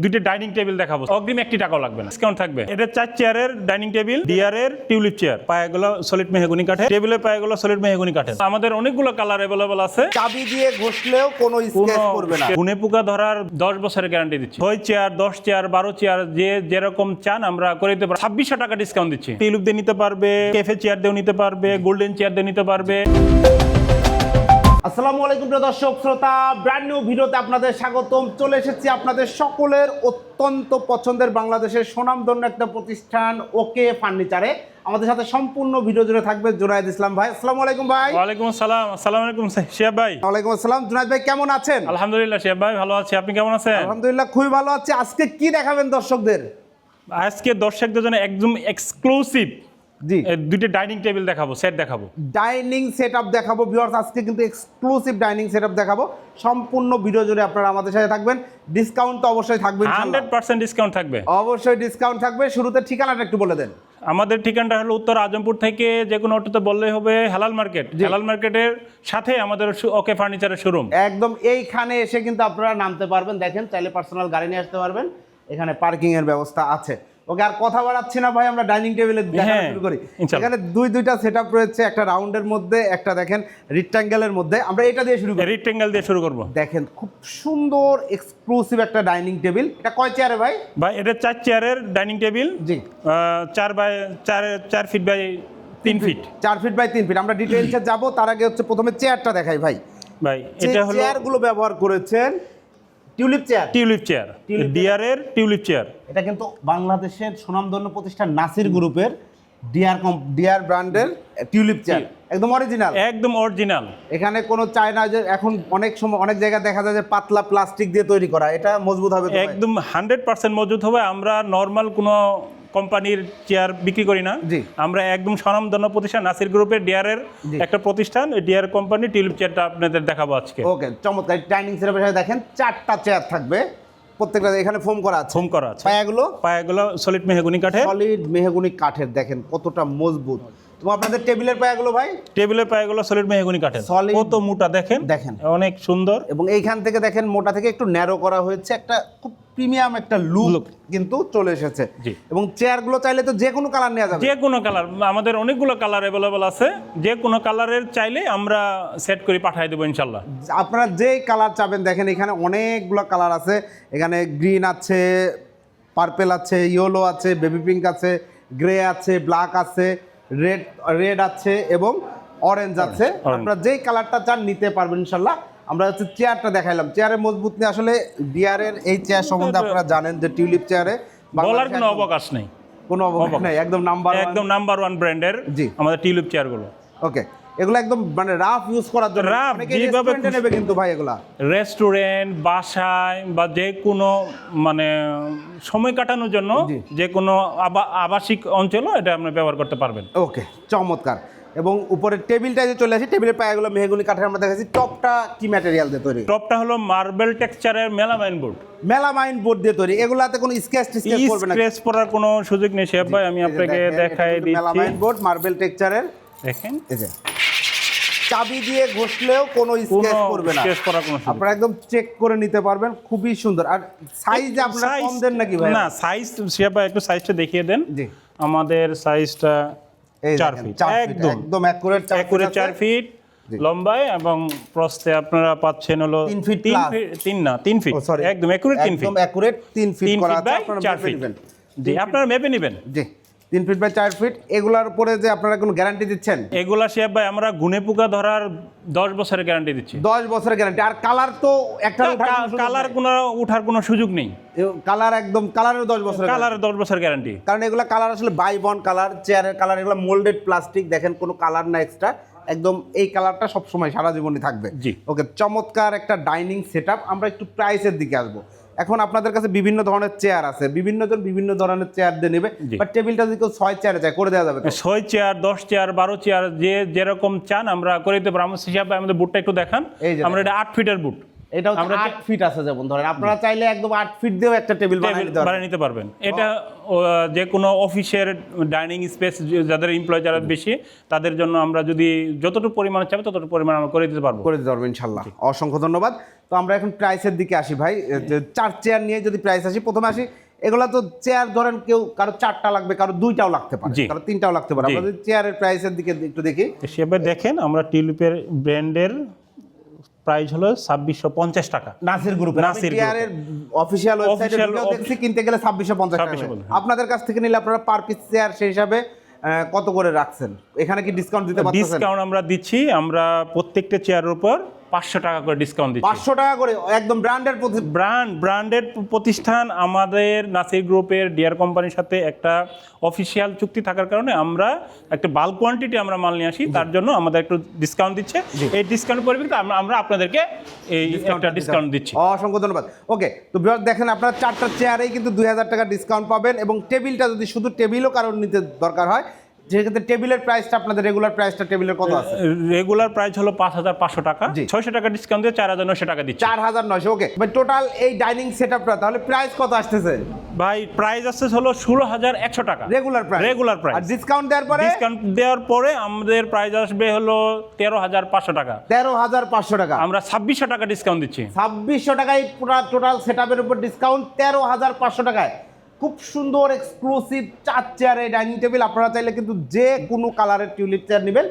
দুইটা dining table দেখাবো, অগ্রিম 1 টাকাও লাগবে না, ডিসকাউন্ট থাকবে। এটা 4 চেয়ারের ডাইনিং টেবিল, ডিয়ারের টিউলিপ চেয়ার, পায়াগুলো সলিড মেহগনি কাঠের, টেবিলের পায়াগুলো সলিড মেহগনি কাঠের। আমাদের অনেকগুলো কালার अवेलेबल আছে। চাবি দিয়ে ঘষলেও কোনো স্ক্র্যাচ করবে না, গুনে পোকা ধরার 10 বছরের গ্যারান্টি দিচ্ছি। 6 চেয়ার, 10 চেয়ার, 12 চেয়ার যে যেরকম চান আমরা করে দিতে পারবো। 2600 টাকা ডিসকাউন্ট দিচ্ছি। টিউলিপ দিয়ে নিতে পারবে, ক্যাফে চেয়ার দিয়েও নিতে পারবে, গোল্ডেন চেয়ার দিয়ে নিতে পারবে। আসসালামু আলাইকুম প্রিয় দর্শক শ্রোতা, ব্র্যান্ড নিউ ভিডিওতে আপনাদের স্বাগতম। চলে এসেছি আপনাদের সকলের অত্যন্ত পছন্দের বাংলাদেশের সুনামধন্য একটা প্রতিষ্ঠান ওকে ফার্নিচারে। আমাদের সাথে সম্পূর্ণ ভিডিও জুড়ে থাকবে জুনায়েদ ইসলাম ভাই। আসসালামু আলাইকুম ভাই। ওয়ালাইকুম আসসালাম। আসসালামু আলাইকুম শিহাব ভাই। ওয়ালাইকুম আসসালাম। জুনায়েদ ভাই কেমন আছেন? আলহামদুলিল্লাহ শিহাব ভাই ভালো আছি, আপনি কেমন আছেন? আলহামদুলিল্লাহ খুবই ভালো আছি। আজকে কি দেখাবেন দর্শকদের? আজকে দর্শকদের জন্য একদম এক্সক্লুসিভ জি, দুইটা ডাইনিং টেবিল দেখাবো, সেট দেখাবো, ডাইনিং সেটআপ দেখাবো ভিউয়ার্স। আজকে কিন্তু এক্সক্লুসিভ ডাইনিং সেটআপ দেখাবো। সম্পূর্ণ ভিডিও জুড়ে আপনারা আমাদের সাথে থাকবেন। ডিসকাউন্ট তো অবশ্যই থাকবে, 100% ডিসকাউন্ট থাকবে। অবশ্যই ডিসকাউন্ট থাকবে। শুরুতে ঠিকানাটা একটু বলে দেন। আমাদের ঠিকানাটা হলো উত্তর আজমপুর থেকে যে কোনো অটোতে বললেই হবে হেলাল মার্কেট। হেলাল মার্কেটের সাথে আমাদের ওকে ফার্নিচারের শোরুম। একদম এইখানে এসে কিন্তু আপনারা নামতে পারবেন। দেখেন, চাইলে পার্সোনাল গাড়ি নিয়ে আসতে পারবেন। এখানে পার্কিং এর ব্যবস্থা আছে। ওকে, আর কথা বাড়াচ্ছি না ভাই, আমরা ডাইনিং টেবিলে দেখা শুরু করি। এখানে দুইটা সেটআপ রয়েছে, একটা রাউন্ডের মধ্যে, একটা দেখেন রেক্ট্যাঙ্গেলের মধ্যে। আমরা এটা দিয়ে শুরু করি, রেক্ট্যাঙ্গেল দিয়ে শুরু করব। দেখেন খুব সুন্দর এক্সক্লুসিভ একটা ডাইনিং টেবিল। এটা কয় চেয়ারে ভাই? ভাই এটা 4 চেয়ারের ডাইনিং টেবিল। জি, 4 feet by 3 feet. 4 feet by 3 feet. আমরা ডিটেইলসে যাব, তার আগে হচ্ছে প্রথমে চেয়ারটা দেখাই ভাই। ভাই এটা হলো চেয়ারগুলো ব্যবহার করেছেন টিউলিপ চেয়ার। টিউলিপ চেয়ার, ডিয়ারের টিউলিপ চেয়ার। এটা কিন্তু বাংলাদেশের সুনামধন্য প্রতিষ্ঠান নাসির গ্রুপের ডিয়ার ব্র্যান্ডের টিউলিপ চেয়ার, একদম অরিজিনাল। একদম অরিজিনাল। এখানে কোনো চায়না যে এখন অনেক সময় অনেক জায়গায় দেখা যায় যে পাতলা প্লাস্টিক দিয়ে তৈরি করা, এটা মজবুত হবে তো ভাই? একদম 100% মজবুত হবে। আমরা নরমাল কোনো কোম্পানির চেয়ার বিক্রি করি না। জি, আমরা একদম স্বনামধন্য প্রতিষ্ঠান নাসির গ্রুপের ডিয়ারের একটা প্রতিষ্ঠান, ডিয়ার কোম্পানি টিউলিপ চেয়ারটা আপনাদের দেখাবো আজকে। ওকে, চমৎকার। ডাইনিং সেটআপের সাথে দেখেন 4টা চেয়ার থাকবে, প্রত্যেকটা এখানে ফোম করা আছে। ফোম করা আছে। পায়াগুলো সলিড মেহগনি কাঠের। সলিড মেহগনি কাঠের, দেখেন কতটা মজবুত। তো আপনাদের টেবিলের পায়াগুলো ভাই? টেবিলের পায়াগুলো সলিড মেহগনি কাঠের। কত মোটা দেখেন, দেখেন অনেক সুন্দর। এবং এইখান থেকে দেখেন মোটা থেকে একটু ন্যারো করা হয়েছে, একটা খুব প্রিমিয়াম একটা লুক কিন্তু চলে এসেছে। এবং চেয়ারগুলো চাইলে তো যে কোনো কালার নেওয়া যাবে। যে কোনো কালার, আমাদের অনেকগুলো কালার अवेलेबल আছে। যে কোনো কালারের চাইলে আমরা সেট করে পাঠিয়ে দেবো ইনশাল্লাহ। আপনারা যেই কালার চাবেন, দেখেন এখানে অনেকগুলো কালার আছে। এখানে গ্রিন আছে, পার্পেল আছে, ইয়েলো আছে, বেবি পিঙ্ক আছে, গ্রে আছে, ব্ল্যাক আছে, রেড আছে এবং অরেঞ্জ আছে। আপনারা যেই কালারটা চান নিতে পারবেন ইনশাল্লাহ। আমরা হচ্ছে চেয়ারটা দেখাইলাম, চেয়ারের মজবুত নিয়ে আসলে ডিয়ারের এই চেয়ার সম্বন্ধে আপনারা জানেন যে টিউলিপ চেয়ারে বলার কোনো অবকাশ নেই, কোনো অবকাশ নেই, একদম নাম্বার 1 ব্র্যান্ডের আমাদের টিউলিপ চেয়ারগুলো। ওকে, এগুলো একদম মানে রাফ ইউজ করার জন্য, যেভাবে নেবে কিন্তু ভাই এগুলা রেস্টুরেন্ট, বাসায় বা যে কোনো মানে সময় কাটানোর জন্য যে কোনো আবাসিক অঞ্চলও এটা আপনি ব্যবহার করতে পারবেন। ওকে, চমৎকার। এবং উপরের টেবিলটা যে চলে আসে, টেবিলের পায়াগুলো মেহগনি কাঠের আমরা দেখাচ্ছি। টপটা কি ম্যাটেরিয়াল দিয়ে তৈরি? টপটা হলো মার্বেল টেক্সচারের মেলামাইন বোর্ড। মেলামাইন বোর্ড দিয়ে তৈরি। এগুলাতে কোনো স্ক্র্যাচ করবে না? স্ক্র্যাচ পড়ার কোনো সুযোগ নেই শিহাব ভাই, আমি আপনাকে দেখাই দিচ্ছি। মেলামাইন বোর্ড, মার্বেল টেক্সচারের। দেখেন, এই যে চাবি দিয়ে ঘষলেও কোনো স্ক্র্যাচ করবে না, স্ক্র্যাচ করার কোনো সুযোগ। আপনারা একদম চেক করে নিতে পারবেন। খুবই সুন্দর। আর সাইজ আপনারা কম দেন নাকি ভাই? না, সাইজ শিহাব ভাই একটু সাইজটা দেখিয়ে দেন। জি, আমাদের সাইজটা 4 ফিট, একদম অ্যাকুরেট 4 ফিট লম্বায় এবং প্রস্থে আপনারা পাচ্ছেন হলো 3 ফিট, 3 ফিট, একদম অ্যাকুরেট 3 ফিট, একদম অ্যাকুরেট 3 ফিট করা আছে। আপনারা 4 ফিট, জি আপনারা মেপে নেবেন। জি, 3 ফিট বাই 4 ফিট। এগুলার উপরে যে আপনারা কোনো গ্যারান্টি দিচ্ছেন? এগুলা শিহাব ভাই আমরা গুনে পোকা ধরার 10 বছরের গ্যারান্টি দিচ্ছি। 10 বছরের গ্যারান্টি। আর কালার তো একটা কালার কোনো উঠার কোনো সুযোগ নেই। কালার একদম কালারের 10 বছরের, কালারের 10 বছর গ্যারান্টি। কারণ এগুলা কালার আসলে বাই বন কালার, চেয়ারের কালার, এগুলো মোল্ডেড প্লাস্টিক। দেখেন কোনো কালার না এক্সট্রা, একদম এই কালারটা সব সময় সারা জীবনই থাকবে। জি, ওকে, চমৎকার একটা ডাইনিং সেটআপ। আমরা একটু প্রাইসের দিকে আসবো। এখন আপনাদের কাছে বিভিন্ন ধরনের চেয়ার আছে, বিভিন্ন জন বিভিন্ন ধরনের চেয়ার দিয়ে নেবে, বাট টেবিলটা যদি কেউ 6 চেয়ারে চায় করে দেওয়া যাবে? 6 চেয়ার, 10 চেয়ার, 12 চেয়ার যে যেরকম চান আমরা করে দিতে পারবো। আমার হিসাবে আমাদের বুটটা একটু দেখান। আমরা এটা 8 ফিটের বুট। এটা হচ্ছে 8 ফিট আছে, যেমন ধরেন আপনারা চাইলে একদম 8 ফিট দিয়েও একটা টেবিল বানিয়ে নিতে পারবেন। এটা যে কোনো অফিসের ডাইনিং স্পেস, যাদের এমপ্লয় যারা বেশি, তাদের জন্য আমরা যদি যতটুকু পরিমাণ চাই ততটুকু পরিমাণ আমরা করে দিতে পারবো ইনশাআল্লাহ। অসংখ্য ধন্যবাদ। তো আমরা এখন প্রাইসের দিকে আসি ভাই, যে 4 চেয়ার নিয়ে যদি প্রাইস আসি, প্রথমে আসি এগুলা তো চেয়ার ধরেন কেউ কারো 4টা লাগবে, কারো 2টাও লাগতে পারে, জি। কারো 3টাও লাগতে পারে। জি। আমরা যদি চেয়ারের প্রাইসের দিকে একটু দেখি, সেভাবে দেখেন আমরা টিউলিপের ব্র্যান্ডের প্রাইস হলো 2650 টাকা। নাসির গ্রুপের নাসির চেয়ারের অফিশিয়াল ওয়েবসাইটে Official দেখছি কিনতে গেলে 2650 টাকা। 2650, আপনাদের কাছ থেকে নিলে আপনারা পার পিস চেয়ার সেই হিসাবে কত করে রাখছেন? এখানে কি ডিসকাউন্ট দিতে পারতেছেন? ডিসকাউন্ট আমরা দিচ্ছি, আমরা প্রত্যেকটা চেয়ারের উপর 500 টাকা করে ডিসকাউন্ট দিচ্ছি। 500 টাকা করে একদম ব্র্যান্ডের ব্র্যান্ডেড প্রতিষ্ঠান আমাদের নাসির গ্রুপের ডিয়ার কোম্পানির সাথে একটা অফিসিয়াল চুক্তি থাকার কারণে আমরা একটা বাল্ক কোয়ান্টিটি আমরা মাল নিয়ে আসি, তার জন্য আমাদের একটু ডিসকাউন্ট দিচ্ছে। এই ডিসকাউন্ট পরিপ্রেক্ষিতে আমরা আপনাদেরকে এই একটা ডিসকাউন্ট দিচ্ছি। অসংখ্য ধন্যবাদ। ওকে, তো ভিউয়ার দেখেন আপনারা 4টা চেয়ারেই কিন্তু 2000 টাকা ডিসকাউন্ট পাবেন, এবং টেবিলটা যদি শুধু টেবিলও কারণ নিতে দরকার হয়, যেক্ষেত্রে টেবিলের প্রাইসটা আপনাদের রেগুলার প্রাইসটা টেবিলের কত আছে? রেগুলার প্রাইস হলো 5500 টাকা, জি। 600 টাকা ডিসকাউন্ট দিয়ে 4900 টাকা দিচ্ছি। 4900। ওকে ভাই, টোটাল এই ডাইনিং সেটআপটা তাহলে প্রাইস কত আসতেছে? ভাই প্রাইস আসছে হলো 16100 টাকা রেগুলার প্রাইস। Regular price. আর ডিসকাউন্ট দেওয়ার পরে? ডিসকাউন্ট দেওয়ার পরে আমাদের প্রাইস আসবে হলো 13500 টাকা। 13500 টাকা। আমরা 2600 টাকা ডিসকাউন্ট দিচ্ছি। 2600 টাকায় পুরো টোটাল সেটআপের উপর ডিসকাউন্ট 13500 টাকায়। খুব সুন্দর এক্সক্লুসিভ 4 চেয়ারের ডাইনিং টেবিল। আপনারা চাইলে কিন্তু যে কোনো কালারের টিউলিপ চেয়ার নেবেন,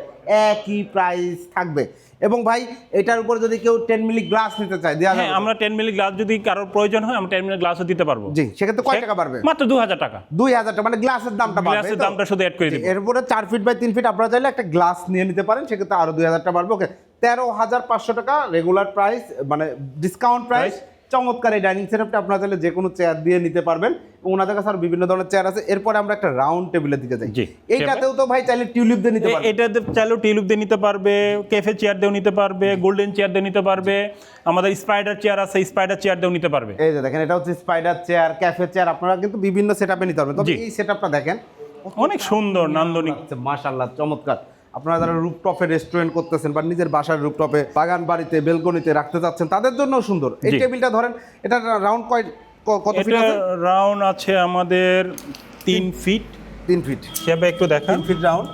একই প্রাইস থাকবে। এবং ভাই এটার উপর যদি কেউ 10 মিলি গ্লাস নিতে চায় দেওয়া হ্যাঁ, যাবে? আমরা 10 মিলি গ্লাস যদি কারোর প্রয়োজন হয় আমরা 10 মিলি গ্লাসও দিতে পারবো। জি, সেক্ষেত্রে কয় টাকা বাড়বে? মাত্র 2000 টাকা। 2000 টাকা, মানে গ্লাসের দামটা বাড়বে। গ্লাসের দামটা শুধু অ্যাড করে দিব। এরপরে 4 ফিট বাই 3 ফিট আপনারা চাইলে একটা গ্লাস নিয়ে নিতে পারেন, সেক্ষেত্রে আরো 2000 টাকা বাড়বে। ওকে, 13500 টাকা রেগুলার প্রাইস, মানে ডিসকাউন্ট প্রাইস। চমৎকার এই ডাইনিং সেটআপটা আপনারা চাইলে যে কোনো চেয়ার দিয়ে নিতে পারবেন, এবং ওনাদের কাছে আরো বিভিন্ন ধরনের চেয়ার আছে। এরপরে আমরা একটা রাউন্ড টেবিলের দিকে যাই। জি। এইটাতেও তো ভাই চাইলে টিউলিপ দিয়ে নিতে পারবেন। এটা চাইলেও টিউলিপ দিয়ে নিতে পারবে, ক্যাফে চেয়ার দিয়েও নিতে পারবে, গোল্ডেন চেয়ার দিয়ে নিতে পারবে, আমাদের স্পাইডার চেয়ার আছে, স্পাইডার চেয়ার দিয়েও নিতে পারবে। এই যে দেখেন, এটা হচ্ছে স্পাইডার চেয়ার, ক্যাফে চেয়ার, আপনারা কিন্তু বিভিন্ন সেটআপে নিতে পারবেন। তবে জি। এই সেটআপটা দেখেন অনেক সুন্দর নান্দনিক। মাশাআল্লাহ, চমৎকার। আপনারা যারা রুফটপে রেস্টুরেন্ট করতেছেন বা নিজের বাসার রুফটপে, বাগান বাড়িতে, বেলকনিতে রাখতে চাচ্ছেন, তাদের জন্য সুন্দর। এই জি। টেবিলটা ধরেন, এটা রাউন্ড কত ফিট এটা আছে? রাউন্ড আছে আমাদের 3 ফিট। 3 ফিট। সেভাবে একটু দেখান। 3 ফিট রাউন্ড।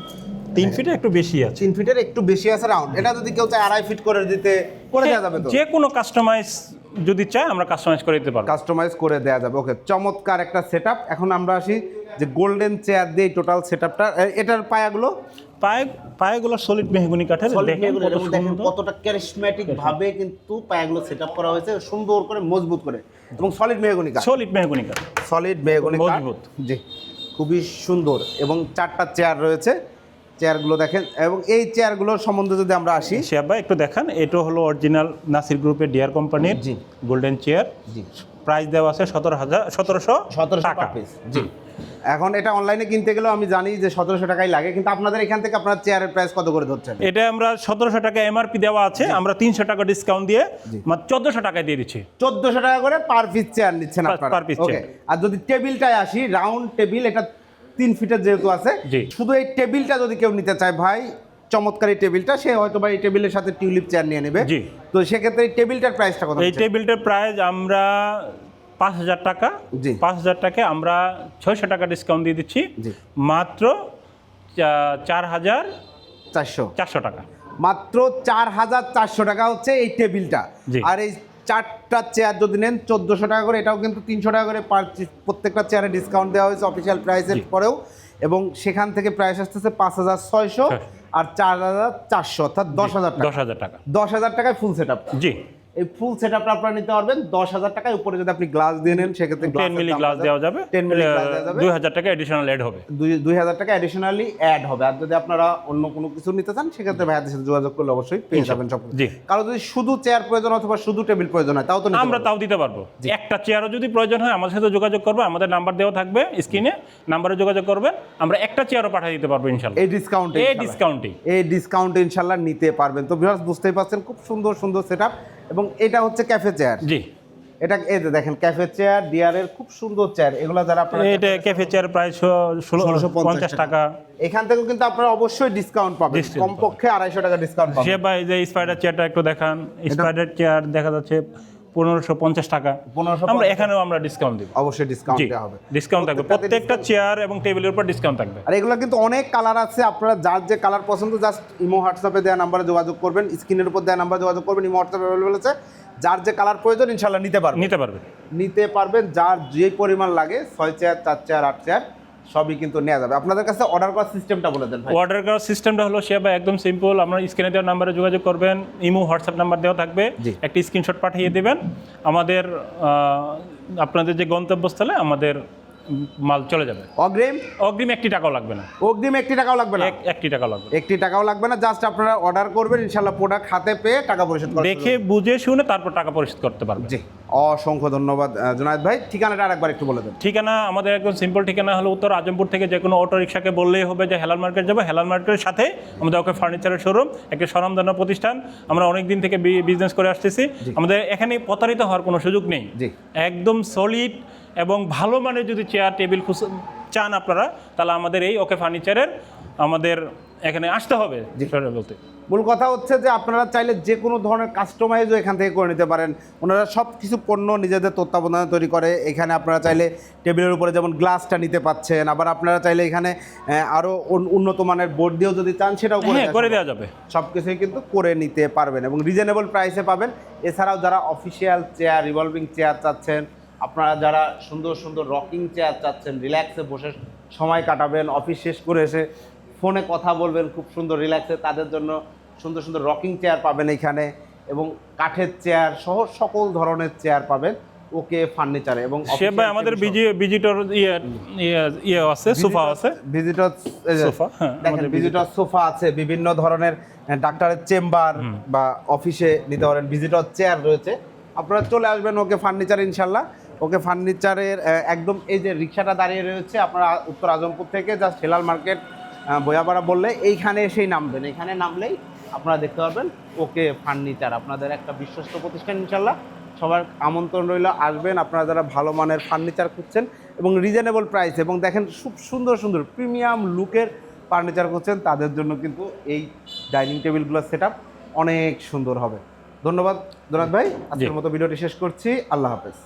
3 ফিটে একটু বেশি আছে। 3 ফিটের একটু বেশি আছে রাউন্ড। এটা যদি কেউ চায় 2.5 ফিট করে দিতে, করে দেওয়া যাবে তো? যে কোনো কাস্টমাইজ যদি চায় আমরা কাস্টমাইজ করে দিতে পারবো। কাস্টমাইজ করে দেওয়া যাবে। ওকে, চমৎকার একটা সেটআপ। এখন আমরা আসি যে গোল্ডেন চেয়ার দিয়ে টোটাল সেটআপটা, এটার পায়াগুলো পায়েগুলো সলিড মেহগনি কাঠের। দেখেন কত সুন্দর, কতটা ক্যারিসমেটিক ভাবে কিন্তু পায়াগুলো সেটআপ করা হয়েছে, সুন্দর করে মজবুত করে, এবং সলিড মেহগনি কাঠ। সলিড মেহগনি কাঠ, সলিড মেহগনি কাঠ, মজবুত। জি, খুবই সুন্দর। এবং 4টা চেয়ার রয়েছে, চেয়ারগুলো দেখেন। এবং এই চেয়ারগুলোর সম্বন্ধে যদি আমরা আসি, শিহাব ভাই একটু দেখান। এটা হলো অরিজিনাল নাসির গ্রুপের ডিয়ার কোম্পানির জি। Golden chair. জি, প্রাইস দেওয়া আছে 1700 টাকা। জি। এখন এটা অনলাইনে কিনতে গেলেও আমি জানি যে 1700 টাকাই লাগে, কিন্তু আপনাদের এখান থেকে আপনার চেয়ারের প্রাইস কত করে ধরছেন? এটা আমরা 1700 টাকা এমআরপি দেওয়া আছে, আমরা 300 টাকা ডিসকাউন্ট দিয়ে মাত্র 1400 টাকায় দিয়ে দিচ্ছি। 1400 টাকা করে পার পিস চেয়ার নিচ্ছেন আপনারা। per piece ওকে, chair। আর যদি টেবিলটায় আসি, রাউন্ড টেবিল, এটা 3 ফিটের যেহেতু আছে, জি। শুধু এই টেবিলটা যদি কেউ নিতে চায় ভাই, চমৎকার এই টেবিলটা, সে হয়তো বা এই টেবিলের সাথে টিউলিপ চেয়ার নিয়ে নেবে। জি। তো সেক্ষেত্রে এই টেবিলটার প্রাইসটা কত? এই টেবিলটার প্রাইস আমরা 5000 টাকা। জি। 5000 টাকা আমরা 600 টাকা ডিসকাউন্ট দিয়ে দিচ্ছি, জি। মাত্র 4400 টাকা। মাত্র 4400 টাকা হচ্ছে এই টেবিলটা। জি। আর এই 4টা চেয়ার যদি নেন 1400 টাকা করে, এটাও কিন্তু 300 টাকা করে প্রত্যেকটা চেয়ারে ডিসকাউন্ট দেওয়া হয়েছে অফিসিয়াল প্রাইসের পরেও। এবং সেখান থেকে প্রাইস আসতেছে 5600 আর 4400, অর্থাৎ 10000 টাকা। 10000 টাকা। 10000 টাকায় ফুল সেটআপ। জি। এই ফুল সেটআপটা আপনারা নিতে পারবেন 10000 টাকায়। উপরে যদি আপনি গ্লাস দিয়ে নেন, সেক্ষেত্রে 10 মিলি গ্লাস দেওয়া যাবে। 10 মিলি গ্লাস দেওয়া যাবে। 2000 টাকা এডিশনাল অ্যাড হবে। 2000 টাকা অ্যাডিশনালি অ্যাড হবে। আর যদি আপনারা অন্য কোনো কিছু নিতে চান, সেক্ষেত্রে ভাইয়াদের সাথে যোগাযোগ করলে অবশ্যই পেয়ে যাবেন সব। জি। কারো যদি শুধু চেয়ার প্রয়োজন অথবা শুধু টেবিল প্রয়োজন হয়, তাও তো নিতে আমরা পারবেন। তাও দিতে পারবো। একটা চেয়ারও যদি প্রয়োজন হয় আমাদের সাথে যোগাযোগ করবে, আমাদের নাম্বার দেওয়া থাকবে স্ক্রিনে, নাম্বারে যোগাযোগ করবেন, আমরা একটা চেয়ারও পাঠিয়ে দিতে পারবো ইনশাআল্লাহ। এই ডিসকাউন্টে এই ডিসকাউন্টে ইনশাআল্লাহ নিতে পারবেন। তো ভিউয়ার্স বুঝতেই পারছেন, খুব সুন্দর সুন্দর সেটআপ। এবং এটা হচ্ছে ক্যাফে চেয়ার। জি। এটা এই যে দেখেন, ক্যাফে চেয়ার, ডিয়ারের খুব সুন্দর চেয়ার। এগুলো যারা আপনারা, এটা ক্যাফে চেয়ার প্রাইস 1650 টাকা। এখান থেকেও কিন্তু আপনারা অবশ্যই ডিসকাউন্ট পাবেন, Discount কমপক্ষে 250 টাকা ডিসকাউন্ট পাবেন। সে ভাই যে স্পাইডার চেয়ারটা একটু দেখান। স্পাইডার চেয়ার দেখা যাচ্ছে 1550 টাকা 1550 আমরা এখানেও আমরা ডিসকাউন্ট দিব। অবশ্যই ডিসকাউন্ট জি, দেওয়া হবে। ডিসকাউন্ট থাকবে প্রত্যেকটা চেয়ার এবং টেবিলের উপর ডিসকাউন্ট থাকবে। আর এগুলো কিন্তু অনেক কালার আছে, আপনারা যার যে কালার পছন্দ জাস্ট ইমো হোয়াটসঅ্যাপে দেওয়া নাম্বারে যোগাযোগ করবেন, স্ক্রিনের উপর দেওয়া নাম্বারে যোগাযোগ করবেন, ইমো হোয়াটসঅ্যাপ অ্যাভেলেবল আছে, যার যে কালার প্রয়োজন ইনশাল্লাহ নিতে পারবেন, যার যে পরিমাণ লাগে 6 চেয়ার 4 চেয়ার 8 চেয়ার সবই কিন্তু নেওয়া যাবে। আপনাদের কাছে অর্ডার করার সিস্টেমটা বলে দেন ভাই। অর্ডার করার সিস্টেমটা হলো সেবা একদম সিম্পল, আমরা স্ক্রিনে দেওয়া নাম্বারে যোগাযোগ করবেন, ইমো হোয়াটসঅ্যাপ নাম্বার দেওয়া থাকবে, জি। একটা স্ক্রিনশট পাঠিয়ে দেবেন, আমাদের আপনাদের যে গন্তব্যস্থলে আমাদের মাল চলে যাবে। অগ্রিম 1 টাকাও লাগবে না। অগ্রিম 1 টাকাও লাগবে না। 1 টাকা লাগবে। 1 টাকাও লাগবে না, জাস্ট আপনারা অর্ডার করবেন, ইনশাআল্লাহ প্রোডাক্ট হাতে পেয়ে টাকা পরিশোধ করবেন। দেখে বুঝে শুনে তারপর টাকা পরিশোধ করতে পারবেন। জি, অসংখ্য ধন্যবাদ জুনায়েদ ভাই। ঠিকানাটা আরেকবার একটু বলে দেন। ঠিকানা আমাদের একদম সিম্পল ঠিকানা হলো উত্তর আজমপুর থেকে যে কোনো অটো রিক্সাকে বললেই হবে যে হেলাল মার্কেট যাবে, হেলাল মার্কেটের সাথে আমাদের ওকে ফার্নিচারের শোরুম, একটা স্বনামধন্য প্রতিষ্ঠান, আমরা অনেক দিন থেকে বিজনেস করে আসতেছি, আমাদের এখানে প্রতারিত হওয়ার কোনো সুযোগ নেই। জি, একদম সলিড এবং ভালো মানের যদি চেয়ার টেবিল চান আপনারা, তাহলে আমাদের এই ওকে ফার্নিচারের আমাদের এখানে আসতে হবে। বলতে মূল কথা হচ্ছে যে আপনারা চাইলে যে কোনো ধরনের কাস্টমাইজও এখান থেকে করে নিতে পারেন। ওনারা সব কিছু পণ্য নিজেদের তত্ত্বাবধানে তৈরি করে। এখানে আপনারা চাইলে টেবিলের উপরে যেমন গ্লাসটা নিতে পাচ্ছেন, আবার আপনারা চাইলে এখানে আরও উন্নত মানের বোর্ড দিয়েও যদি চান সেটাও করে দেওয়া যাবে। সব কিছুই কিন্তু করে নিতে পারবেন এবং রিজনেবল প্রাইসে পাবেন। এছাড়াও যারা অফিসিয়াল চেয়ার, রিভলভিং চেয়ার চাচ্ছেন, আপনারা যারা সুন্দর সুন্দর রকিং চেয়ার চাচ্ছেন, রিল্যাক্সে বসে সময় কাটাবেন, অফিস শেষ করে এসে ফোনে কথা বলবেন খুব সুন্দর রিল্যাক্সে, তাদের জন্য সুন্দর সুন্দর রকিং চেয়ার পাবেন এখানে, এবং কাঠের চেয়ার সহ সকল ধরনের চেয়ার পাবেন ওকে ফার্নিচারে। এবং ভাই আমাদের ভিজিটর আছে, সোফা আছে, ভিজিটর সোফা, দেখেন ভিজিটর সোফা আছে, বিভিন্ন ধরনের ডাক্তারের চেম্বার বা অফিসে নিতে পারেন ভিজিটর চেয়ার রয়েছে। আপনারা চলে আসবেন ওকে ফার্নিচার ইনশাল্লাহ। ওকে ফার্নিচারের একদম এই যে রিক্সাটা দাঁড়িয়ে রয়েছে, আপনারা উত্তর আজমপুর থেকে জাস্ট হেলাল মার্কেট বয়াপাড়া বললে এইখানে এসেই নামবেন, এখানে নামলেই আপনারা দেখতে পারবেন ওকে ফার্নিচার, আপনাদের একটা বিশ্বস্ত প্রতিষ্ঠান ইনশাল্লাহ। সবার আমন্ত্রণ রইল, আসবেন আপনারা যারা ভালো মানের ফার্নিচার খুঁজছেন এবং রিজনেবল প্রাইস এবং দেখেন খুব সুন্দর সুন্দর প্রিমিয়াম লুকের ফার্নিচার খুঁজছেন, তাদের জন্য কিন্তু এই ডাইনিং টেবিলগুলোর সেটআপ অনেক সুন্দর হবে। ধন্যবাদ জনাদ ভাই, আজকের মতো ভিডিওটি শেষ করছি। আল্লাহ হাফেজ।